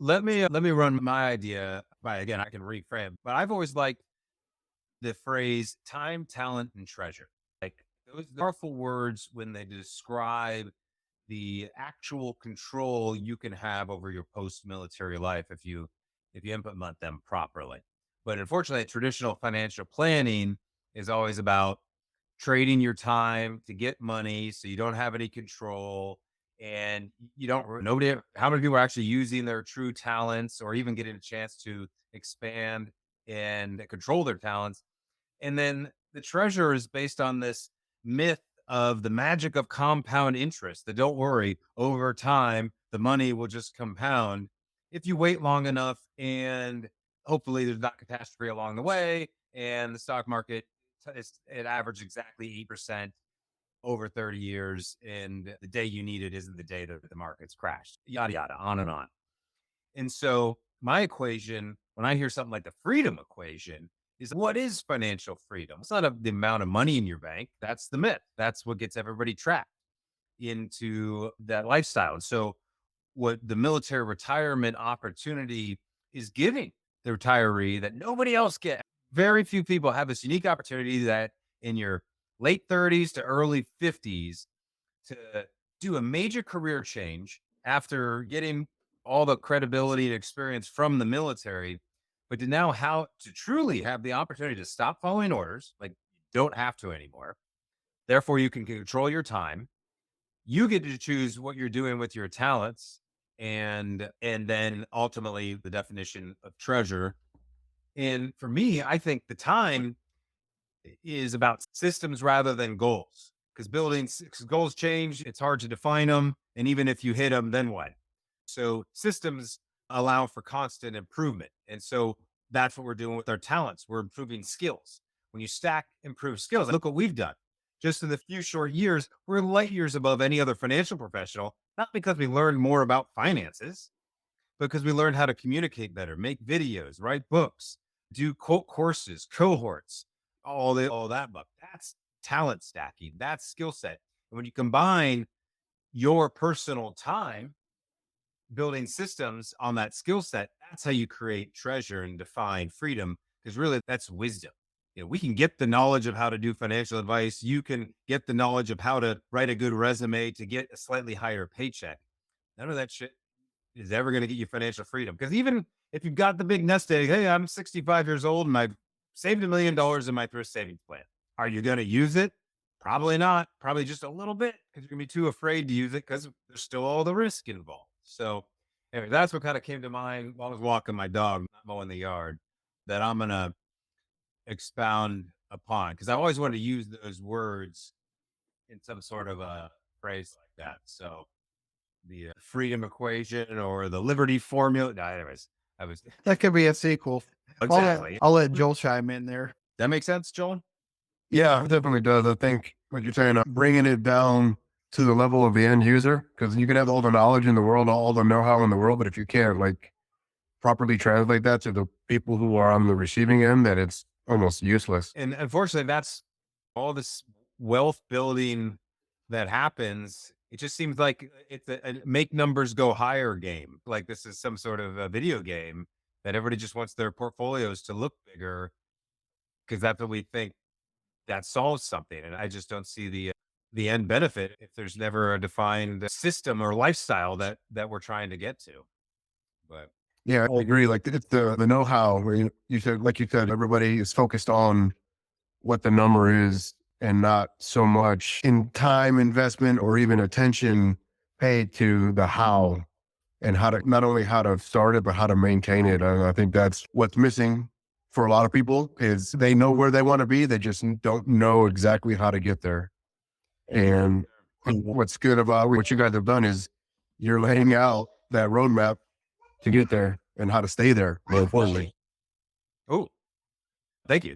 let me run my idea by again, I can reframe, but I've always liked the phrase time, talent, and treasure. Like those powerful words when they describe the actual control you can have over your post-military life if you implement them properly. But unfortunately, traditional financial planning is always about trading your time to get money so you don't have any control and you don't nobody how many people are actually using their true talents or even getting a chance to expand and control their talents. And then the treasure is based on this myth of the magic of compound interest, that don't worry, over time, the money will just compound if you wait long enough and hopefully there's not catastrophe along the way. And the stock market, it averaged exactly 8% over 30 years. And the day you need it isn't the day that the market's crashed, yada, yada, on and on. And so my equation, when I hear something like the freedom equation, is what is financial freedom? It's not the amount of money in your bank. That's the myth. That's what gets everybody trapped into that lifestyle. And so what the military retirement opportunity is giving the retiree that nobody else gets. Very few people have this unique opportunity that in your late 30s to early 50s to do a major career change after getting all the credibility and experience from the military, but to now how to truly have the opportunity to stop following orders, like you don't have to anymore. Therefore, you can control your time. You get to choose what you're doing with your talents, and then ultimately the definition of treasure. And for me, I think the time is about systems rather than goals. Because goals change, it's hard to define them. And even if you hit them, then what? So systems allow for constant improvement. And so that's what we're doing with our talents. We're improving skills. When you stack improved skills, look what we've done. Just in the few short years, we're light years above any other financial professional, not because we learned more about finances, because we learned how to communicate better, make videos, write books, do quote courses, cohorts, all that. But that's talent stacking. That's skill set. And when you combine your personal time building systems on that skill set, that's how you create treasure and define freedom. Because really, that's wisdom. We can get the knowledge of how to do financial advice. You can get the knowledge of how to write a good resume to get a slightly higher paycheck. None of that shit is ever going to get you financial freedom. Because even if you've got the big nest egg, hey, I'm 65 years old and I've saved $1 million in my thrift savings plan. Are you going to use it? Probably not. Probably just a little bit because you're going to be too afraid to use it because there's still all the risk involved. So, anyway, that's what kind of came to mind while I was walking my dog, not mowing the yard, that I'm going to expound upon because I always wanted to use those words in some sort of a phrase like that. So, the freedom equation or the liberty formula. No, anyways, I was That could be a sequel. exactly. I'll let Joel chime in there. That makes sense, Joel? Yeah, it definitely does. I think what you're saying, bringing it down to the level of the end user, because you can have all the knowledge in the world, all the know-how in the world, but if you can't like properly translate that to the people who are on the receiving end, then it's almost useless. And unfortunately, that's all this wealth building that happens. It just seems like it's a make numbers go higher game. Like this is some sort of a video game that everybody just wants their portfolios to look bigger because that's what we think that solves something. And I just don't see the end benefit if there's never a defined system or lifestyle that we're trying to get to. But Yeah, I agree. Like it's the know-how where you said, like you said, everybody is focused on what the number is and not so much in time investment or even attention paid to the how and how to, not only how to start it, but how to maintain it. And I think that's what's missing for a lot of people is they know where they want to be. They just don't know exactly how to get there. And what's good about what you guys have done is you're laying out that roadmap to get there and how to stay there, more importantly. oh, thank you.